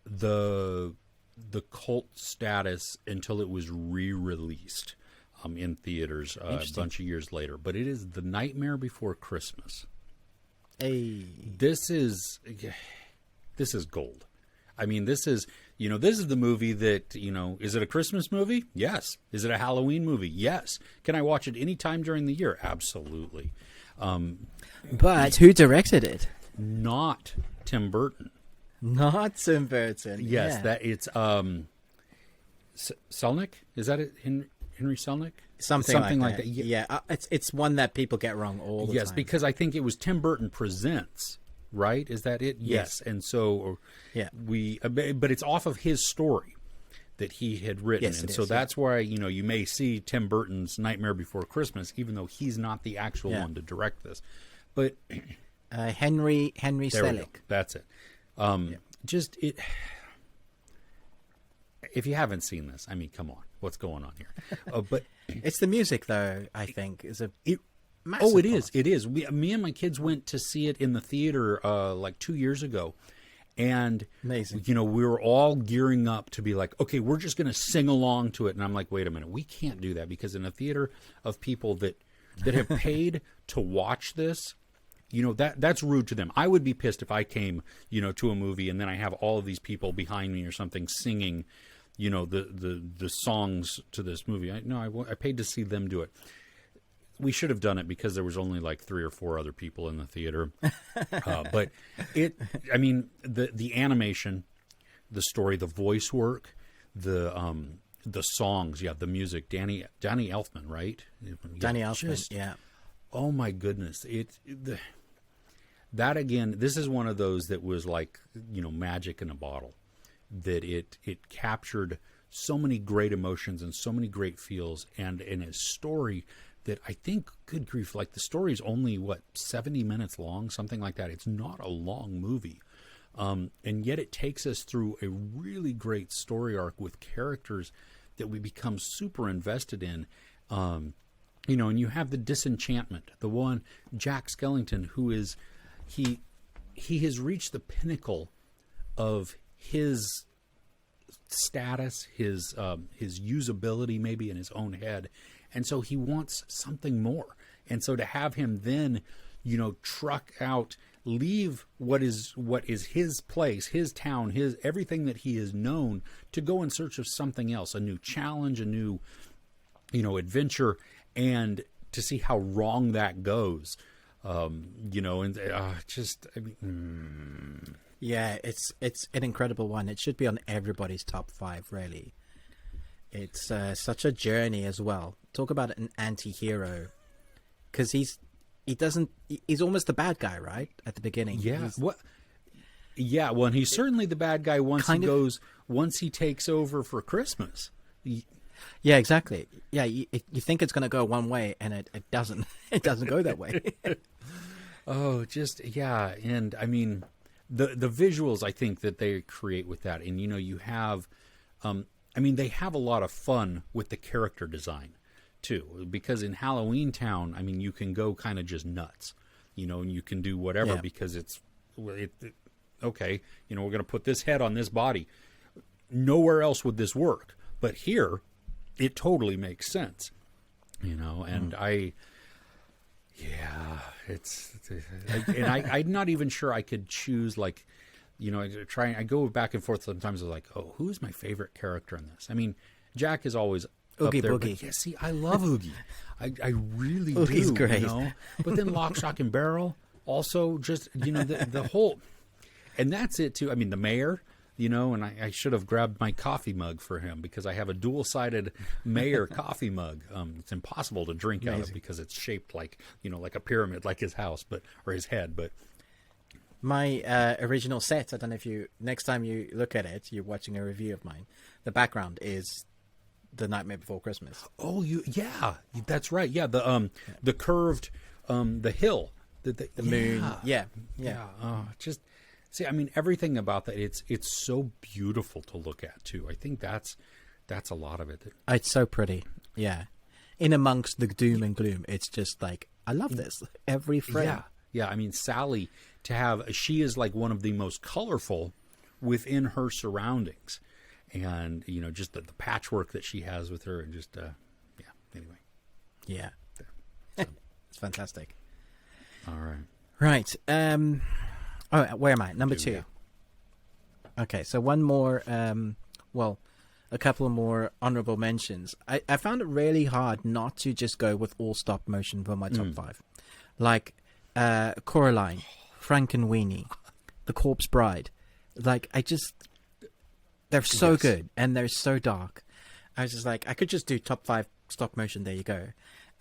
the cult status until it was re-released in theaters a bunch of years later. But it is The Nightmare Before Christmas. Hey, this is gold. I mean, this is the movie that, is it a Christmas movie? Yes. Is it a Halloween movie? Yes. Can I watch it any time during the year? Absolutely. But who directed it? Not Tim Burton. Not Tim Burton. Yes, that it's Selnick. Is that it? Henry Selnick? Something like that. Yeah, it's one that people get wrong all the time. Yes, because I think it was Tim Burton Presents. Right? Is that it? Yes. And so but it's off of his story that he had written. Yes, and so that's why, you may see Tim Burton's Nightmare Before Christmas, even though he's not the actual one to direct this. But Henry Selick. That's it. Just it. If you haven't seen this, I mean, come on, what's going on here? But it's the music, though. I think Massive Oh, it is. part. It is. Me and my kids went to see it in the theater like 2 years ago. And, Amazing. you know, we were all gearing up to be like, okay, we're just going to sing along to it. And I'm like, wait a minute, we can't do that, because in a theater of people that have paid to watch this, you know, that's rude to them. I would be pissed if I came, you know, to a movie and then I have all of these people behind me or something singing, you know, the songs to this movie. I paid to see them do it. We should have done it because there was only like 3 or 4 other people in the theater. But I mean, the animation, the story, the voice work, the songs, the music, Danny Elfman, right? Danny Elfman, yeah. Oh my goodness. That again, this is one of those that was like, you know, magic in a bottle, that it captured so many great emotions and so many great feels, and in a story that I think, good grief, like the story is only, 70 minutes long, something like that. It's not a long movie. And yet it takes us through a really great story arc with characters that we become super invested in. You know, and you have the disenchantment, the one, Jack Skellington, who is, he has reached the pinnacle of his status, his usability maybe in his own head. And so he wants something more. And so to have him then, you know, truck out, leave what is his place, his town, his everything that he has known, to go in search of something else, a new challenge, a new, you know, adventure, and to see how wrong that goes, you know, and just, I mean, Yeah, it's an incredible one. It should be on everybody's top 5, really. It's such a journey as well. Talk about an anti-hero, because he's almost the bad guy, right, at the beginning. Yeah. Well, and he's certainly the bad guy once he takes over for Christmas. Yeah, exactly. Yeah, you think it's going to go one way, and it doesn't. It doesn't go that way. Oh, just, yeah. And I mean, the visuals, I think, that they create with that. And, you know, you have, I mean, they have a lot of fun with the character design too, because in Halloween Town, I mean, you can go kind of just nuts, you know, and you can do whatever, because okay, you know, we're going to put this head on this body. Nowhere else would this work, but here it totally makes sense, you know. And I'm not even sure I could choose, like, you know, I go back and forth sometimes. I was like, oh, who's my favorite character in this? I mean, Jack is always Oogie up there. Boogie. But yeah, see, I love Oogie. I really Oogie's do. great. You know? But then Lock, Stock, and Barrel also, just, you know, the whole, and that's it too. I mean, the mayor, you know, and I should have grabbed my coffee mug for him, because I have a dual-sided mayor coffee mug. It's impossible to drink out of because it's shaped like, you know, like a pyramid, like his house, or his head. But my original set, I don't know if next time you look at it, you're watching a review of mine, the background is The Nightmare Before Christmas. Oh, yeah, that's right. Yeah, the curved, the hill, the moon. Yeah. Oh, just see, I mean, everything about that, it's so beautiful to look at too. I think that's a lot of it. It's so pretty. Yeah. In amongst the doom and gloom, it's just like, I love this every frame. Yeah. I mean, Sally, she is like one of the most colorful within her surroundings. And, you know, just the patchwork that she has with her, and just, anyway. Yeah. So. It's fantastic. All right. Right. Where am I? Number 2. Yeah. Okay, so one more, a couple of more honorable mentions. I found it really hard not to just go with all stop motion for my top 5. Like, Coraline, Frankenweenie, The Corpse Bride. Like, they're so good, and they're so dark. I was just like, I could just do top 5 stop motion. There you go.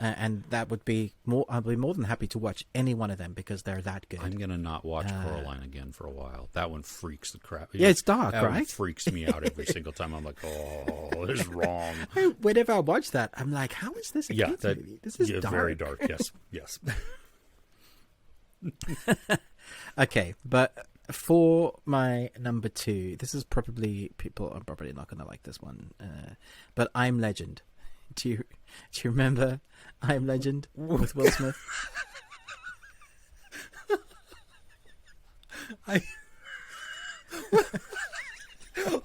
And that would be more. I'd be more than happy to watch any one of them, because they're that good. I'm gonna not watch Coraline again for a while. That one freaks the crap. Yeah, it's dark, that right? One freaks me out every single time. I'm like, oh, this is wrong. Whenever I watch that, I'm like, how is this a kids movie? This is dark. Very dark. Yes. Okay, but for my number 2, this is probably, people are probably not going to like this one, but I'm Legend. Do you remember I Am Legend with Will Smith?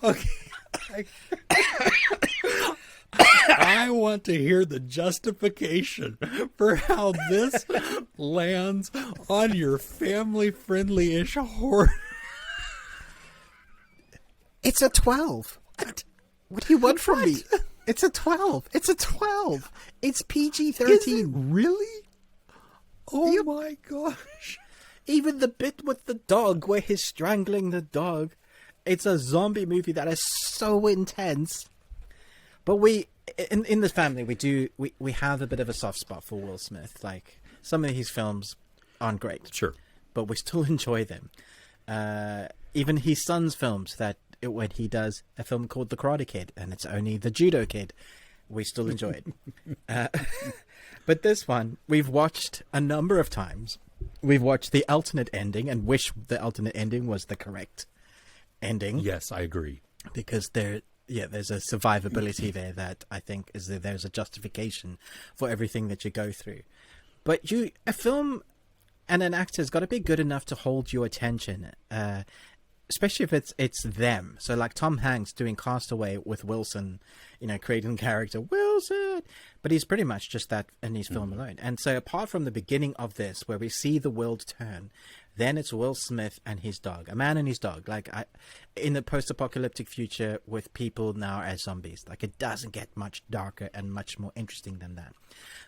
Okay. I want to hear the justification for how this lands on your family-friendly-ish horror. It's a 12. What do you want from me? It's a 12. It's a 12. It's PG-13. Really? Oh my gosh. Even the bit with the dog where he's strangling the dog. It's a zombie movie that is so intense. But we, in the family, we have a bit of a soft spot for Will Smith. Like, some of his films aren't great. Sure. But we still enjoy them. Even his son's films, when he does a film called The Karate Kid, and it's only the Judo Kid, we still enjoy it. But this one, we've watched a number of times. We've watched the alternate ending and wish the alternate ending was the correct ending. Yes, I agree. Because there's a survivability there that I think there's a justification for everything that you go through. But a film and an actor's got to be good enough to hold your attention, especially if it's them. So like Tom Hanks doing Castaway with Wilson, creating the character Wilson, but he's pretty much just that in his film alone. And so apart from the beginning of this, where we see the world turn, then it's Will Smith and his dog, a man and his dog. Like in the post-apocalyptic future with people now as zombies, like it doesn't get much darker and much more interesting than that.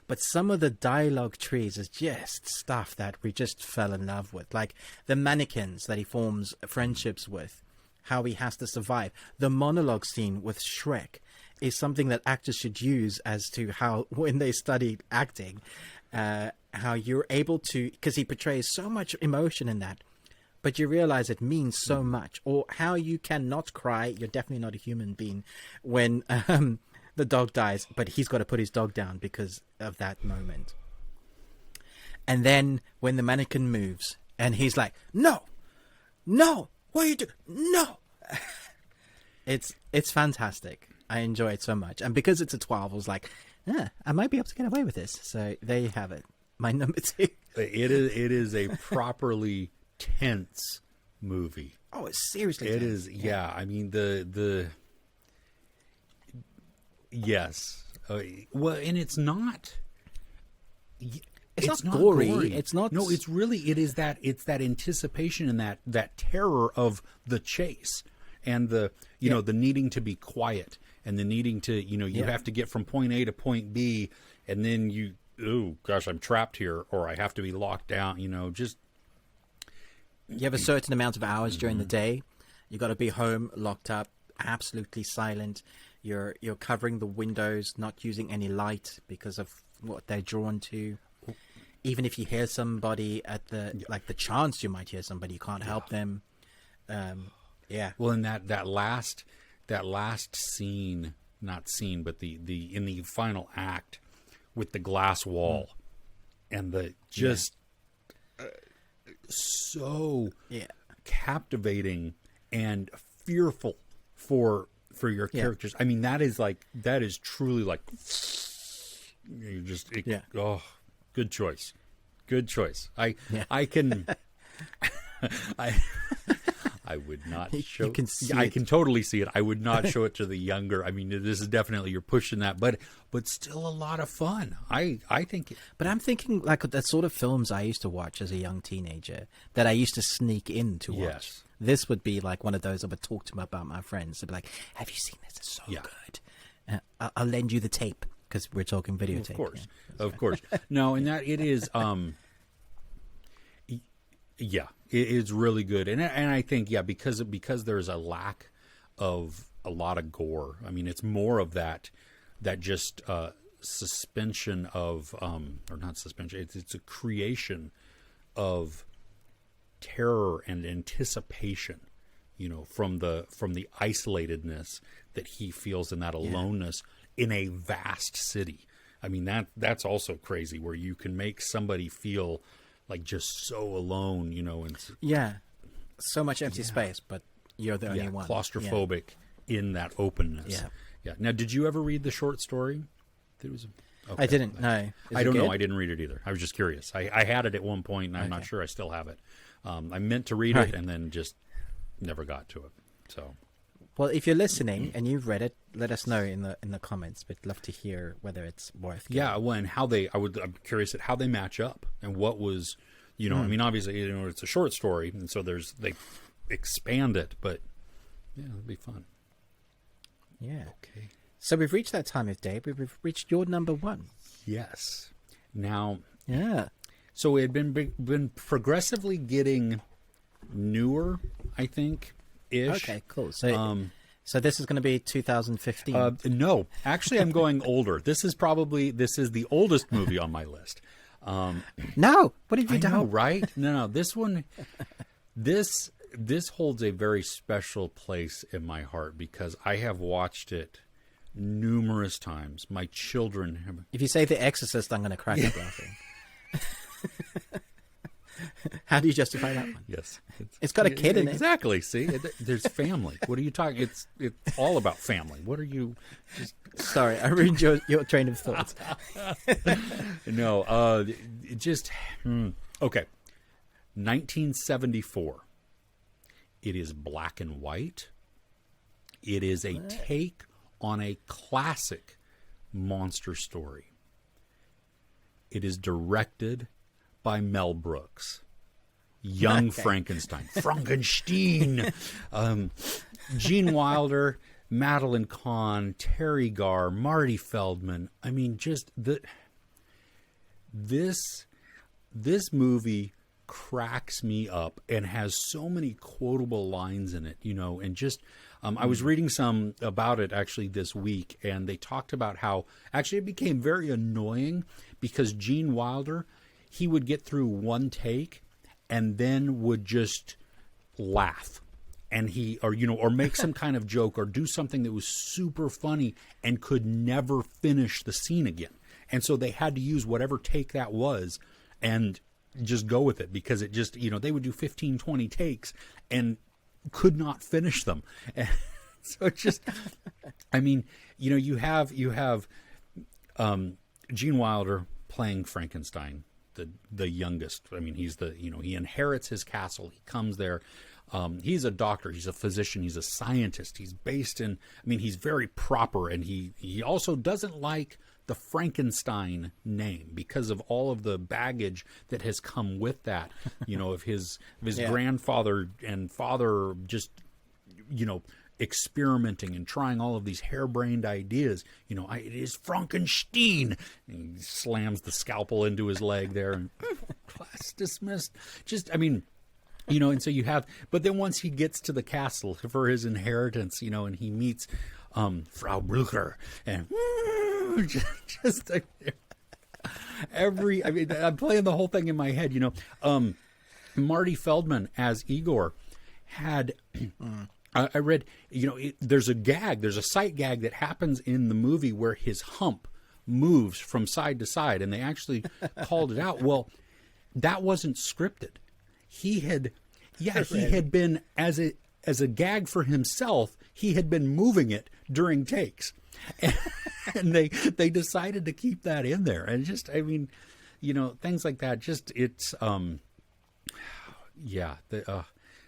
But some of the dialogue trees is just stuff that we just fell in love with. Like the mannequins that he forms friendships with, how he has to survive. The monologue scene with Shrek is something that actors should use as to how, when they study acting, how you're able to, because he portrays so much emotion in that, but you realize it means so much. Or how you cannot cry, you're definitely not a human being, when the dog dies, but he's got to put his dog down because of that moment. And then when the mannequin moves and he's like, no, what are you doing? No. It's fantastic. I enjoy it so much. And because it's a 12, I was like, I might be able to get away with this. So there you have it. My number 2. It is a properly tense movie. Oh, it's seriously tense. It is. Yeah. I mean, yes. Well, and it's not. It's not gory. It's not. No, it's that anticipation and that terror of the chase and the needing to be quiet and the needing to, you have to get from point A to point B, and then oh gosh, I'm trapped here, or I have to be locked down, just. You have a certain amount of hours during the day. You got to be home, locked up, absolutely silent. You're covering the windows, not using any light because of what they're drawn to. Even if you hear somebody the chance you might hear somebody, you can't help them. Well, in that last scene, not scene, but the in the final act with the glass wall and the just so captivating and fearful for your characters. I mean, that is truly like you just oh, good choice. I can I would not show. You can see I can totally see it. I would not show it to the younger. I mean, this is definitely, you're pushing that, but still a lot of fun. I think. But I'm thinking like the sort of films I used to watch as a young teenager that I used to sneak in to watch. Yes. This would be like one of those I would talk to them about my friends. They'd be like, "Have you seen this? It's so good. I'll lend you the tape." Because we're talking videotape. Of course. No, and that it is. It is really good, and I think because there's a lack of a lot of gore. I mean, it's more of that just suspension of or not suspension. It's a creation of terror and anticipation. From the isolatedness that he feels in that aloneness. In a vast city. I mean, that's also crazy, where you can make somebody feel like just so alone, and so much empty space, but you're the only one. Claustrophobic in that openness. Yeah. Now, did you ever read the short story? There was. I didn't know. I don't know. I didn't read it either. I was just curious. I had it at one point, and I'm not sure I still have it. I meant to read it, and then just never got to it. So. Well, if you're listening and you've read it, let us know in the comments. We'd love to hear whether it's worth. Yeah, well, and how I'm curious at how they match up and what was, I mean, obviously, it's a short story, and so they expand it, but yeah, it'll be fun. Yeah. Okay. So we've reached that time of day. We've reached your number one. Yes. Now. Yeah. So it had been progressively getting newer, I think. Ish. Okay, cool. So this is going to be 2015. No, actually, I'm going older. This is the oldest movie on my list. No, what have you done? I know, right? No. This one, this holds a very special place in my heart because I have watched it numerous times. My children have. If you say The Exorcist, I'm going to crack up laughing. How do you justify that one? Yes. It's got a kid in it. Exactly. See, there's family. What are you talking? It's all about family. What are you? Sorry, I ruined your train of thought. No, okay. 1974. It is black and white. It is a take on a classic monster story. It is directed by Mel Brooks. Young Frankenstein. Frankenstein. Gene Wilder, Madeline Kahn, Terry Garr, Marty Feldman. I mean, just this movie cracks me up and has so many quotable lines in it, and just I was reading some about it actually this week, and they talked about how actually it became very annoying because Gene Wilder, he would get through one take and then would just laugh, and or make some kind of joke or do something that was super funny and could never finish the scene again. And so they had to use whatever take that was and just go with it because it just, they would do 15, 20 takes and could not finish them. And so it's just, I mean, you have Gene Wilder playing Frankenstein, the youngest. I mean, he's he inherits his castle. He comes there. He's a doctor. He's a physician. He's a scientist. He's based in, he's very proper. And he also doesn't like the Frankenstein name because of all of the baggage that has come with that, of his grandfather and father just, experimenting and trying all of these harebrained ideas. It is Frankenstein. And he slams the scalpel into his leg there and class dismissed. Just, and so you have, but then once he gets to the castle for his inheritance, and he meets Frau Blucher and just I'm playing the whole thing in my head, Marty Feldman as Igor had, I read, there's a sight gag that happens in the movie where his hump moves from side to side, and they actually called it out. Well, that wasn't scripted. He had been as a gag for himself. He had been moving it during takes, and they decided to keep that in there. And just, things like that. Just it's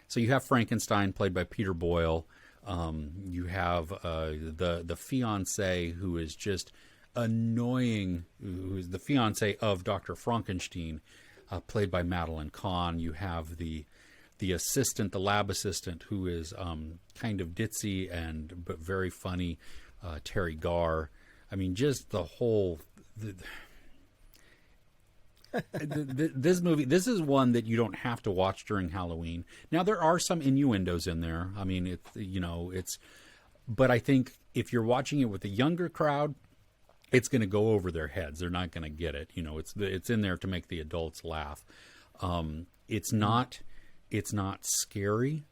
So you have Frankenstein played by Peter Boyle. You have the fiance who is just annoying, who is the fiance of Dr. Frankenstein, played by Madeline Kahn. You have the assistant, the lab assistant, who is kind of ditzy but very funny, Terry Garr. Just the whole. This movie, this is one that you don't have to watch during Halloween. Now there are some innuendos in there. But I think if you're watching it with a younger crowd, it's going to go over their heads. They're not going to get it. It's in there to make the adults laugh. It's not scary,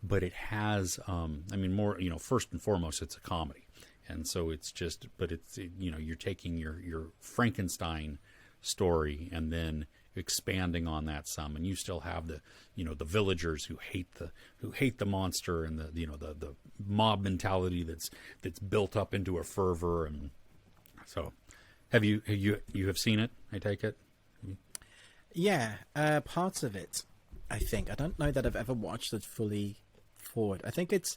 but it has. More. First and foremost, it's a comedy, and so it's just. But it's you're taking your Frankenstein story and then expanding on that some, and you still have the the villagers who hate the monster and the mob mentality that's built up into a fervor, and so Have you have seen it? I take it. Yeah, parts of it. I think I don't know that I've ever watched it fully forward. I think it's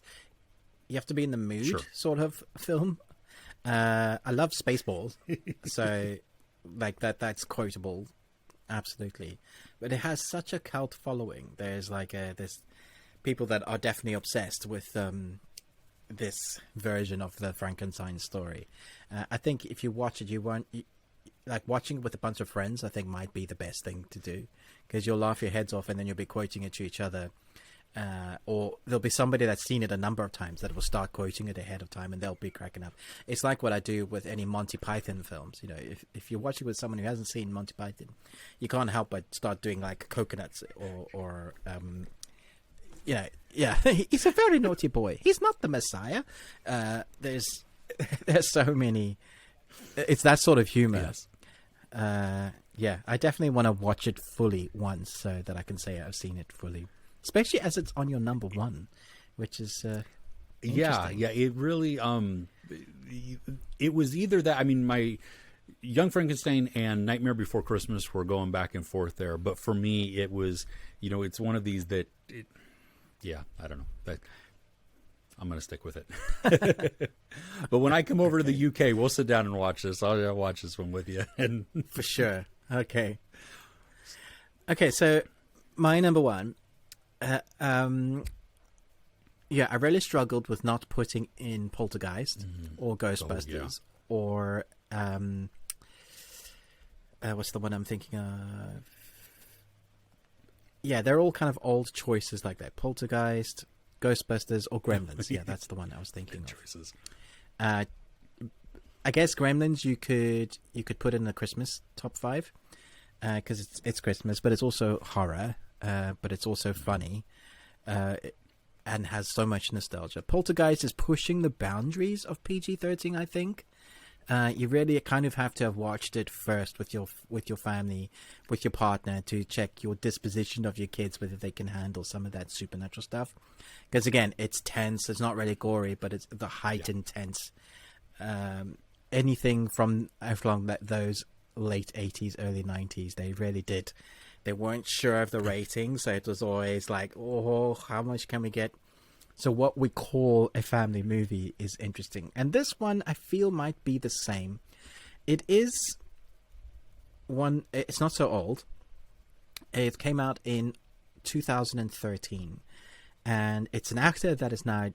you have to be in the mood, Sure. sort of film. I love Spaceballs, so like that's quotable, absolutely. But it has such a cult following. There's there's people that are definitely obsessed with this version of the Frankenstein story. I think if you watch it, you won't like watching it with a bunch of friends. I think might be the best thing to do because you'll laugh your heads off and then you'll be quoting it to each other. Or there'll be somebody that's seen it a number of times that will start quoting it ahead of time and they'll be cracking up. It's like what I do with any Monty Python films. You know, if you're watching with someone who hasn't seen Monty Python, you can't help but start doing like coconuts or yeah, he's a very naughty boy. He's not the Messiah. There's so many. It's that sort of humor. Yes. Yeah, I definitely want to watch it fully once so that I can say I've seen it fully. Especially as it's on your number one, which is yeah. It really it was either that. I mean, my Young Frankenstein and Nightmare Before Christmas were going back and forth there, but for me, it was it's one of these that. Yeah, I don't know, but I'm going to stick with it. But when I come over to the UK, we'll sit down and watch this. I'll watch this one with you. And for sure. Okay, so my number one. Yeah, I really struggled with not putting in Poltergeist or Ghostbusters or what's the one I'm thinking of? Yeah, they're all kind of old choices like that. Poltergeist, Ghostbusters, or Gremlins. Yeah, that's the one I was thinking of. Choices. I guess Gremlins you could put in the Christmas top 5 because it's Christmas, but it's also horror, but it's also funny, and has so much nostalgia. Poltergeist is pushing the boundaries of PG-13, I think. You really kind of have to have watched it first with your family, with your partner, to check your disposition of your kids, whether they can handle some of that supernatural stuff. Because again, it's tense. It's not really gory, but it's the heightened tense. Anything from those late 80s, early 90s, they really did. They weren't sure of the rating, so it was always like, oh, how much can we get? So what we call a family movie is interesting. And this one I feel might be the same. It is one, it's not so old. It came out in 2013. And it's an actor that is now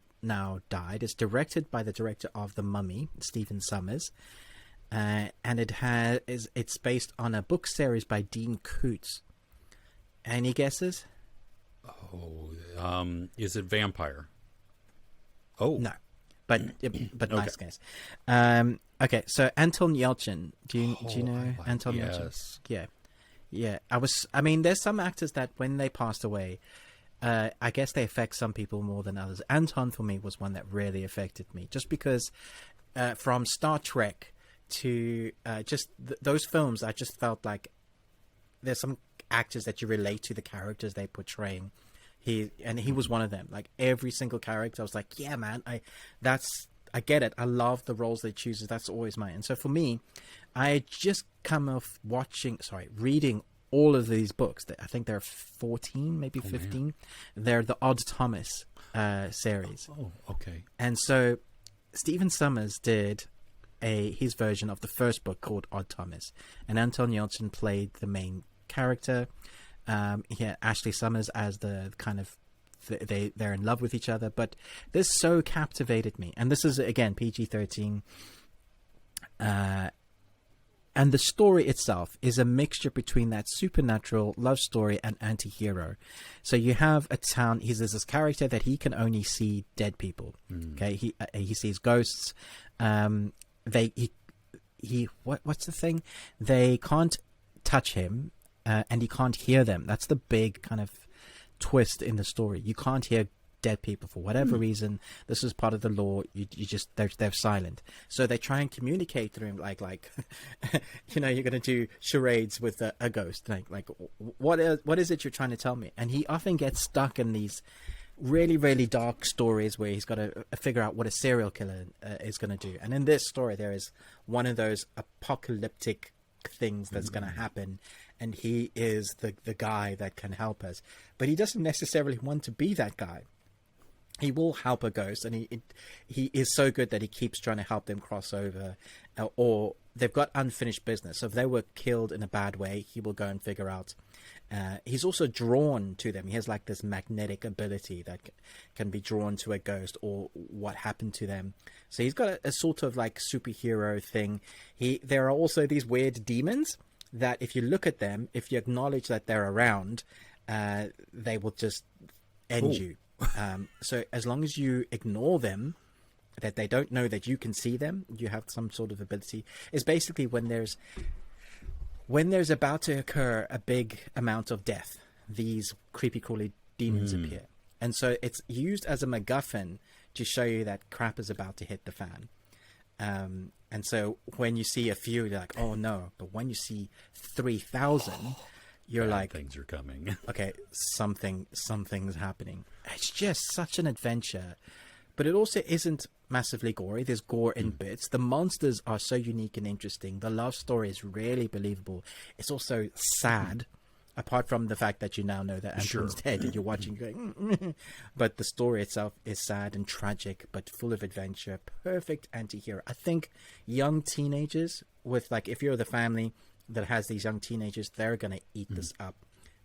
died. It's directed by the director of The Mummy, Stephen Sommers. And it's based on a book series by Dean Koontz. Any guesses? Oh, is it Vampire? Oh no, but nice guess. Okay, so Anton Yelchin. Do you know Anton Yelchin? Yeah. I mean, there's some actors that when they passed away, I guess they affect some people more than others. Anton for me was one that really affected me, just because from Star Trek to just those films, I just felt like there's some actors that you relate to the characters they're portraying. He was one of them. Like every single character, I was like, yeah, man, I get it. I love the roles they choose. That's always mine. And so for me, I just come off reading all of these books. I think there are 14, maybe 15. Man. They're the Odd Thomas series. Oh, okay. And so Stephen Sommers did his version of the first book called Odd Thomas, and Anton Yelchin played the main character. Ashley Summers as the kind of they're in love with each other, but this so captivated me. And this is again PG-13, and the story itself is a mixture between that supernatural love story and anti-hero. So you have a town. There's this character that he can only see dead people. Okay, he sees ghosts. What's the thing? They can't touch him. And you can't hear them. That's the big kind of twist in the story. You can't hear dead people for whatever reason. This is part of the law. You just they're silent. So they try and communicate through him, like you're going to do charades with a ghost. Like what is it you're trying to tell me? And he often gets stuck in these really, really dark stories where he's got to figure out what a serial killer is going to do. And in this story, there is one of those apocalyptic things that's going to happen, and he is the guy that can help us. But he doesn't necessarily want to be that guy. He will help a ghost, and he is so good that he keeps trying to help them cross over, or they've got unfinished business. So if they were killed in a bad way, he will go and figure out. He's also drawn to them. He has like this magnetic ability that can be drawn to a ghost or what happened to them. So he's got a sort of like superhero thing. There are also these weird demons that if you look at them, if you acknowledge that they're around, they will just end you. So as long as you ignore them, that they don't know that you can see them, you have some sort of ability. It's basically when there's about to occur a big amount of death, these creepy crawly demons appear. And so it's used as a MacGuffin to show you that crap is about to hit the fan. And so when you see a few, you're like, oh no. But when you see 3,000, you're like, things are coming. Okay, something's happening. It's just such an adventure. But it also isn't massively gory. There's gore in bits. The monsters are so unique and interesting. The love story is really believable. It's also sad, apart from the fact that you now know that Anton's dead and you're watching going, but the story itself is sad and tragic, but full of adventure. Perfect anti-hero. I think young teenagers with, like, if you're the family that has these young teenagers, they're going to eat this up.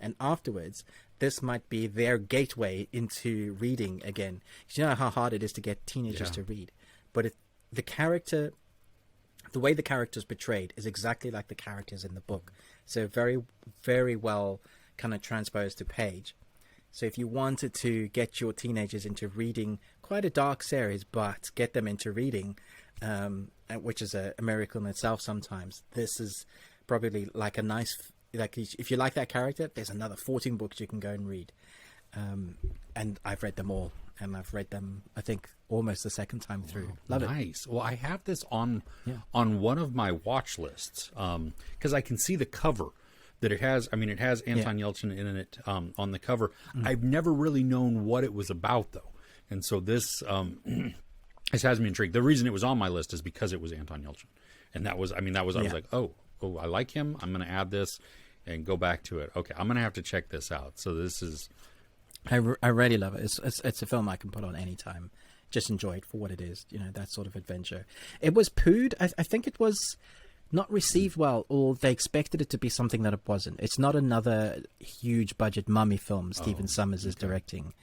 And afterwards, this might be their gateway into reading again. 'Cause you know how hard it is to get teenagers to read. But the way the character's portrayed is exactly like the characters in the book. So very, very well kind of transposed to page. So if you wanted to get your teenagers into reading quite a dark series, but get them into reading, which is a miracle in itself sometimes, this is probably like a nice... Like, if you like that character, there's another 14 books you can go and read. And I've read them all. And I've read them, I think, almost the second time through. Love it. Nice. Well, I have this on one of my watch lists because I can see the cover that it has. I mean, it has Anton Yelchin in it on the cover. I've never really known what it was about, though. And so this has me intrigued. The reason it was on my list is because it was Anton Yelchin. And I was like, oh, I like him. I'm going to add this and go back to it. Okay, I'm going to have to check this out. So this is... I really love it. It's a film I can put on anytime. Just enjoy it for what it is, that sort of adventure. It was pooed. I think it was not received well, or they expected it to be something that it wasn't. It's not another huge budget mummy film Stephen Sommers is directing.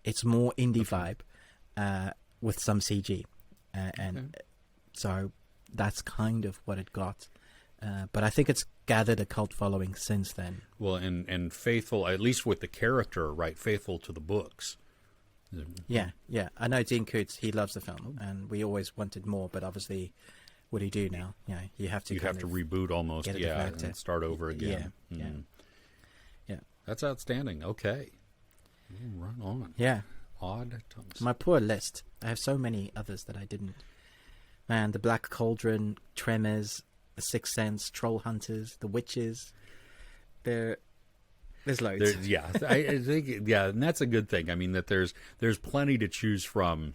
It's more indie vibe with some CG. So that's kind of what it got. But I think it's gathered a cult following since then. Well, and faithful, at least with the character, right? Faithful to the books. Yeah. I know Dean Koontz, he loves the film, and we always wanted more, but obviously, what do you do now? You have to reboot almost, and start over again. Yeah. That's outstanding. Okay. Run on. Yeah. Odd Thomas. My poor list. I have so many others that I didn't. Man, The Black Cauldron, Tremors, The Sixth Sense, Troll Hunters, The Witches. There's loads. I think, and that's a good thing. I mean, that there's plenty to choose from,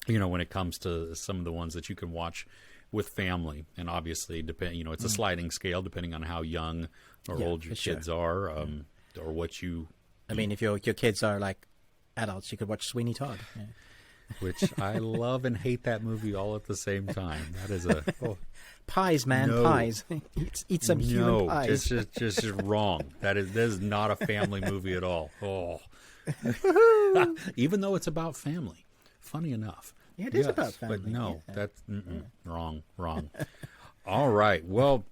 when it comes to some of the ones that you can watch with family. And obviously, it's a sliding scale depending on how young or old your kids are, or what you... I mean, if your kids are like adults, you could watch Sweeney Todd. Yeah. Which I love and hate that movie all at the same time. That is pies, man, pies. Eat some human pies. Just wrong. That is not a family movie at all. Oh, even though it's about family. Funny enough, it is about family. But no, that's wrong. All right. Well,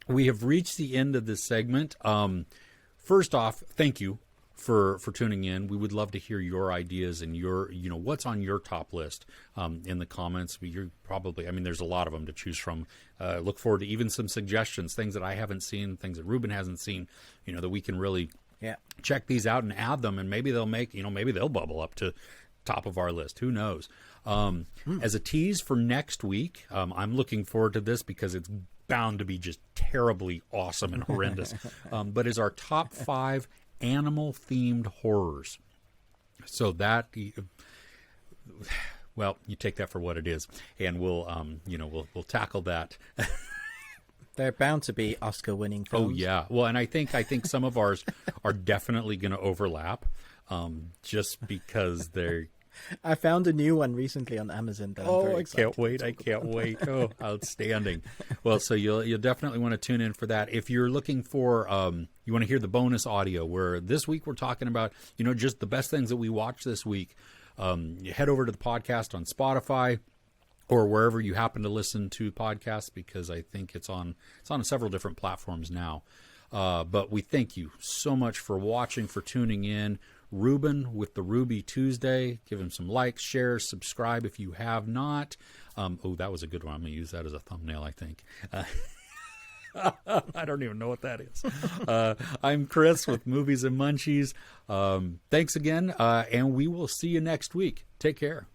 we have reached the end of this segment. First off, thank you for tuning in. We would love to hear your ideas and your, what's on your top list in the comments. You're probably, there's a lot of them to choose from. Look forward to even some suggestions, things that I haven't seen, things that Ruben hasn't seen, that we can really check these out and add them, and maybe they'll make, maybe they'll bubble up to top of our list. Who knows? As a tease for next week, I'm looking forward to this because it's bound to be just terribly awesome and horrendous. But is our top 5 animal-themed horrors. So that, well, you take that for what it is, and we'll we'll tackle that. They're bound to be Oscar-winning films. Oh yeah, well, and I think some of ours are definitely going to overlap, just because they're. I found a new one recently on Amazon. That I'm very excited I can't wait. Oh, outstanding. Well, so you'll definitely want to tune in for that. If you're looking for, you want to hear the bonus audio, where this week we're talking about, just the best things that we watched this week. You head over to the podcast on Spotify or wherever you happen to listen to podcasts, because I think it's on several different platforms now. But we thank you so much for watching, for tuning in. Ruben with the Ruby Tuesday. Give him some likes, shares, subscribe if you have not. That was a good one. I'm going to use that as a thumbnail, I think. I don't even know what that is. I'm Chris with Movies and Munchies. Thanks again, and we will see you next week. Take care.